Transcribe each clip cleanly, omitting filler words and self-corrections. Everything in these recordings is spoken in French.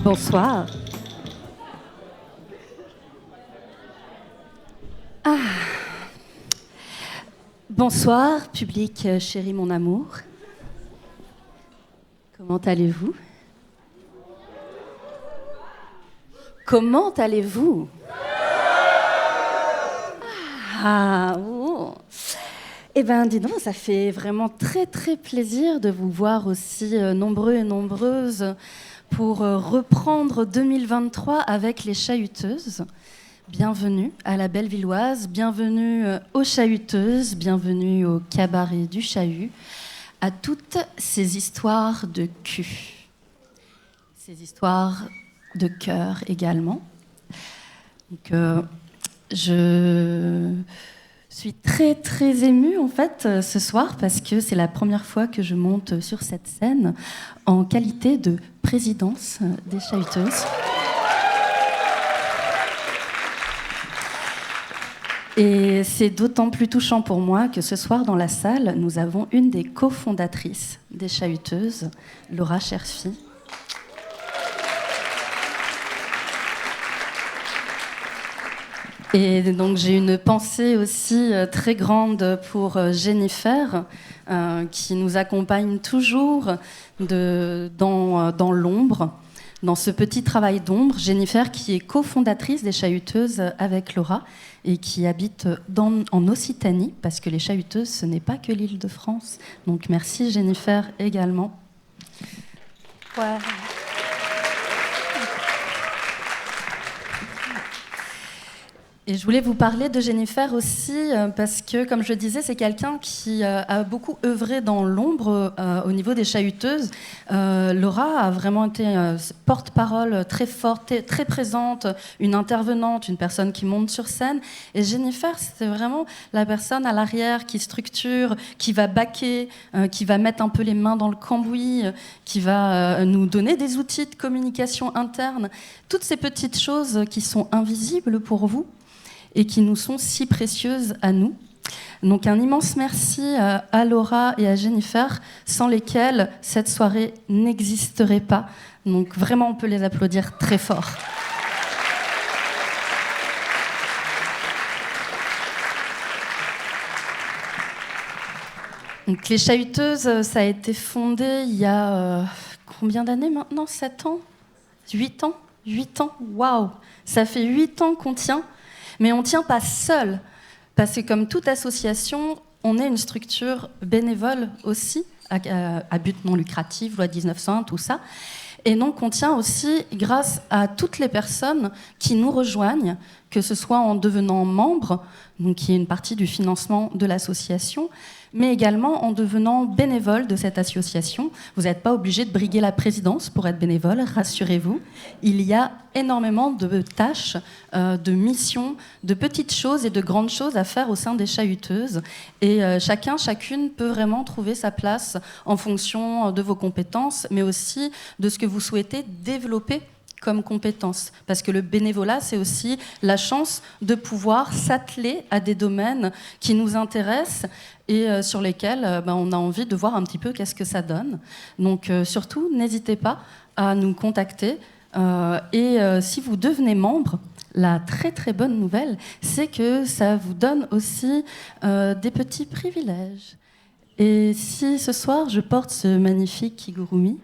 Bonsoir. Ah. Bonsoir, public chéri mon amour. Comment allez-vous? Comment allez-vous? Ah, oh. Eh bien, dis donc, ça fait vraiment très très plaisir de vous voir aussi nombreux et nombreuses pour reprendre 2023 avec les Chahuteuses. Bienvenue à la Bellevilloise, bienvenue aux Chahuteuses, bienvenue au cabaret du Chahut, à toutes ces histoires de cul, ces histoires de cœur également. Donc, je suis très très émue en fait ce soir parce que c'est la première fois que je monte sur cette scène en qualité de présidence des Chahuteuses. Et c'est d'autant plus touchant pour moi que ce soir dans la salle, nous avons une des cofondatrices des Chahuteuses, Laura Cherfi. Et donc j'ai une pensée aussi très grande pour Jennifer, qui nous accompagne toujours dans l'ombre, dans ce petit travail d'ombre. Jennifer qui est cofondatrice des Chahuteuses avec Laura et qui habite en Occitanie, parce que les Chahuteuses, ce n'est pas que l'Île-de-France. Donc merci Jennifer également. Ouais. Et je voulais vous parler de Jennifer aussi parce que, comme je le disais, c'est quelqu'un qui a beaucoup œuvré dans l'ombre au niveau des Chahuteuses. Laura a vraiment été porte-parole très forte, très présente, une intervenante, une personne qui monte sur scène. Et Jennifer, c'est vraiment la personne à l'arrière qui structure, qui va baquer, qui va mettre un peu les mains dans le cambouis, qui va nous donner des outils de communication interne. Toutes ces petites choses qui sont invisibles pour vous et qui nous sont si précieuses à nous. Donc un immense merci à Laura et à Jennifer, sans lesquelles cette soirée n'existerait pas. Donc vraiment, on peut les applaudir très fort. Donc les Chahuteuses, ça a été fondé il y a combien d'années maintenant? 7 ans? 8 ans? 8 ans? Waouh! Ça fait 8 ans qu'on tient. Mais on ne tient pas seul, parce que comme toute association, on est une structure bénévole aussi, à but non lucratif, loi 1901, tout ça. Et donc on tient aussi grâce à toutes les personnes qui nous rejoignent, que ce soit en devenant membre, donc qui est une partie du financement de l'association, mais également en devenant bénévole de cette association. Vous n'êtes pas obligé de briguer la présidence pour être bénévole, rassurez-vous. Il y a énormément de tâches, de missions, de petites choses et de grandes choses à faire au sein des Chahuteuses. Et chacune peut vraiment trouver sa place en fonction de vos compétences, mais aussi de ce que vous souhaitez développer comme compétence. Parce que le bénévolat, c'est aussi la chance de pouvoir s'atteler à des domaines qui nous intéressent et sur lesquels on a envie de voir un petit peu qu'est-ce que ça donne. Donc surtout, n'hésitez pas à nous contacter. Si vous devenez membre, la très très bonne nouvelle, c'est que ça vous donne aussi des petits privilèges. Et si ce soir, je porte ce magnifique kigurumi,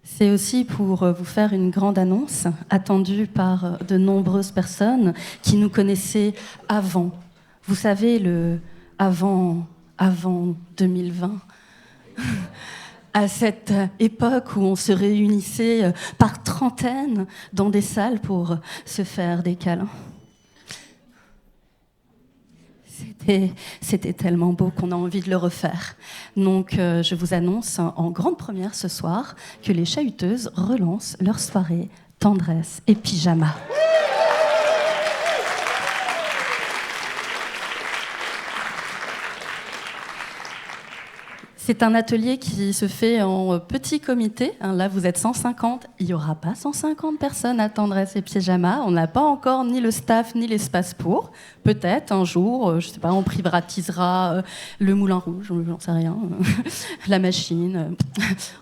c'est aussi pour vous faire une grande annonce attendue par de nombreuses personnes qui nous connaissaient avant. Vous savez, le avant 2020, à cette époque où on se réunissait par trentaines dans des salles pour se faire des câlins. C'était tellement beau qu'on a envie de le refaire. Donc, je vous annonce en grande première ce soir que les Chahuteuses relancent leur soirée tendresse et pyjama. C'est un atelier qui se fait en petit comité. Là, vous êtes 150. Il n'y aura pas 150 personnes à Tendresse et Pyjama. On n'a pas encore ni le staff ni l'espace pour. Peut-être un jour, je ne sais pas, on privatisera le Moulin Rouge, j'en sais rien, la machine,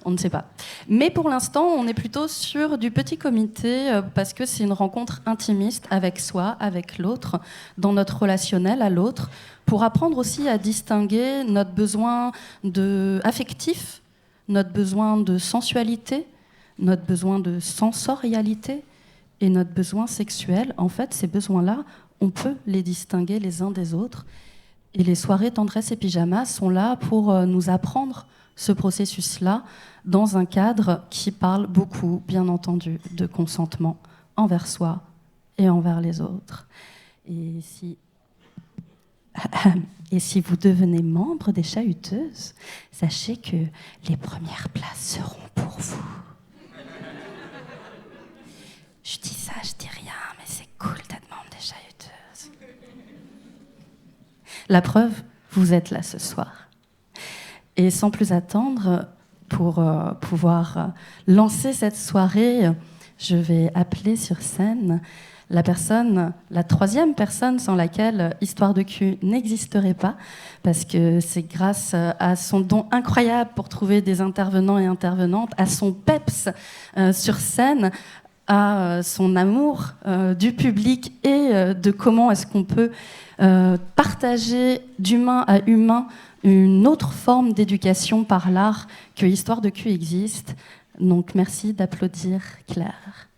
on ne sait pas. Mais pour l'instant, on est plutôt sur du petit comité parce que c'est une rencontre intimiste avec soi, avec l'autre, dans notre relationnel à l'autre, pour apprendre aussi à distinguer notre besoin affectif, notre besoin de sensualité, notre besoin de sensorialité et notre besoin sexuel. En fait, ces besoins-là, on peut les distinguer les uns des autres. Et les soirées Tendresse et Pyjama sont là pour nous apprendre ce processus-là dans un cadre qui parle beaucoup, bien entendu, de consentement envers soi et envers les autres. Et si vous devenez membre des Chahuteuses, sachez que les premières places seront pour vous. Je dis ça, je dis rien, mais c'est cool d'être membre des Chahuteuses. La preuve, vous êtes là ce soir. Et sans plus attendre, pour pouvoir lancer cette soirée, je vais appeler sur scène la troisième personne sans laquelle Histoire de cul n'existerait pas, parce que c'est grâce à son don incroyable pour trouver des intervenants et intervenantes, à son peps sur scène, à son amour du public et de comment est-ce qu'on peut partager d'humain à humain une autre forme d'éducation par l'art que Histoire de cul existe. Donc merci d'applaudir Claire.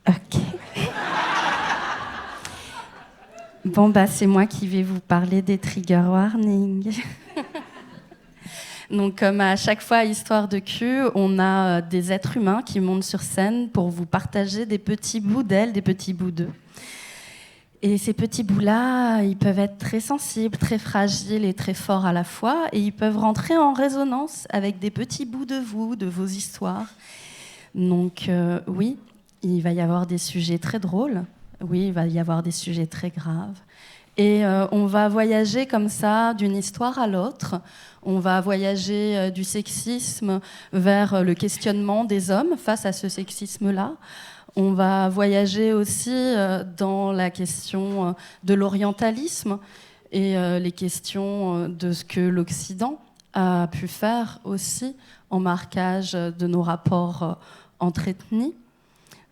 Ok. Bon, c'est moi qui vais vous parler des trigger warnings. Donc, comme à chaque fois, Histoire de cul, on a des êtres humains qui montent sur scène pour vous partager des petits bouts d'elles, des petits bouts d'eux. Et ces petits bouts-là, ils peuvent être très sensibles, très fragiles et très forts à la fois, et ils peuvent rentrer en résonance avec des petits bouts de vous, de vos histoires. Donc, oui, il va y avoir des sujets très drôles. Oui, il va y avoir des sujets très graves. Et on va voyager comme ça d'une histoire à l'autre. On va voyager du sexisme vers le questionnement des hommes face à ce sexisme-là. On va voyager aussi dans la question de l'orientalisme et les questions de ce que l'Occident a pu faire aussi en marquage de nos rapports entre ethnies.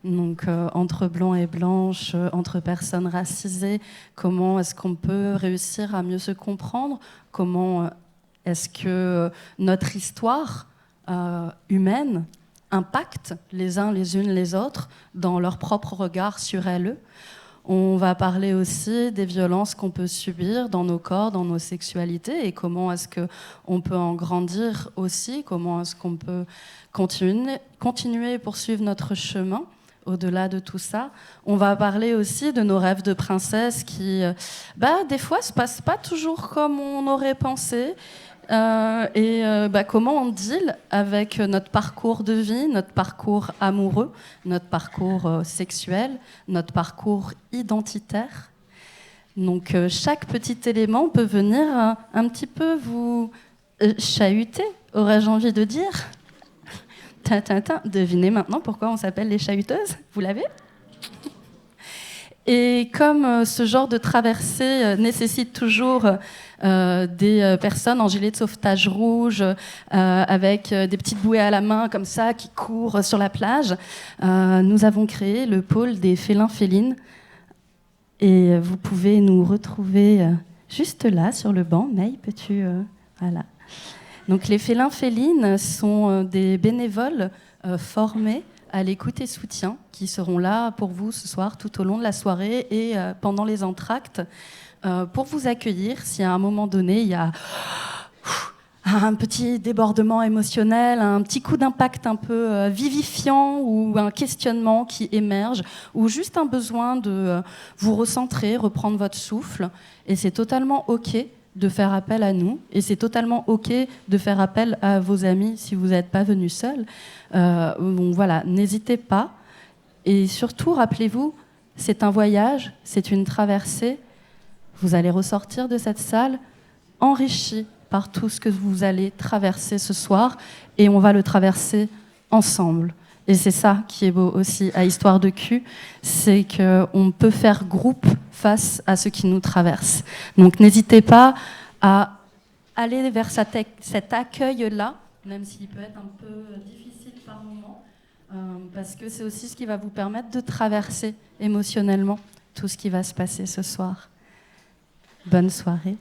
Donc, entre blancs et blanches, entre personnes racisées, comment est-ce qu'on peut réussir à mieux se comprendre? Comment est-ce que notre histoire humaine impacte les uns les unes les autres dans leur propre regard sur elles? On va parler aussi des violences qu'on peut subir dans nos corps, dans nos sexualités, et comment est-ce qu'on peut en grandir aussi, comment est-ce qu'on peut continuer et poursuivre notre chemin. Au-delà de tout ça, on va parler aussi de nos rêves de princesse qui, des fois, ne se passent pas toujours comme on aurait pensé. Comment on deal avec notre parcours de vie, notre parcours amoureux, notre parcours sexuel, notre parcours identitaire. Donc, chaque petit élément peut venir un petit peu vous chahuter, aurais-je envie de dire. Devinez maintenant pourquoi on s'appelle les Chahuteuses. Vous l'avez ? Et comme ce genre de traversée nécessite toujours des personnes en gilet de sauvetage rouge avec des petites bouées à la main comme ça qui courent sur la plage, nous avons créé le pôle des félins-félines. Et vous pouvez nous retrouver juste là sur le banc. May, peux-tu... Voilà. Donc les félins-félines sont des bénévoles formés à l'écoute et soutien qui seront là pour vous ce soir tout au long de la soirée et pendant les entr'actes pour vous accueillir si à un moment donné il y a un petit débordement émotionnel, un petit coup d'impact un peu vivifiant ou un questionnement qui émerge ou juste un besoin de vous recentrer, reprendre votre souffle. Et c'est totalement OK de faire appel à nous. Et c'est totalement OK de faire appel à vos amis si vous n'êtes pas venu seul. Donc voilà, n'hésitez pas. Et surtout, rappelez-vous, c'est un voyage, c'est une traversée. Vous allez ressortir de cette salle enrichi par tout ce que vous allez traverser ce soir. Et on va le traverser ensemble. Et c'est ça qui est beau aussi à Histoire de Cul, c'est qu'on peut faire groupe face à ce qui nous traverse. Donc n'hésitez pas à aller vers cet accueil-là, même s'il peut être un peu difficile par moment, parce que c'est aussi ce qui va vous permettre de traverser émotionnellement tout ce qui va se passer ce soir. Bonne soirée.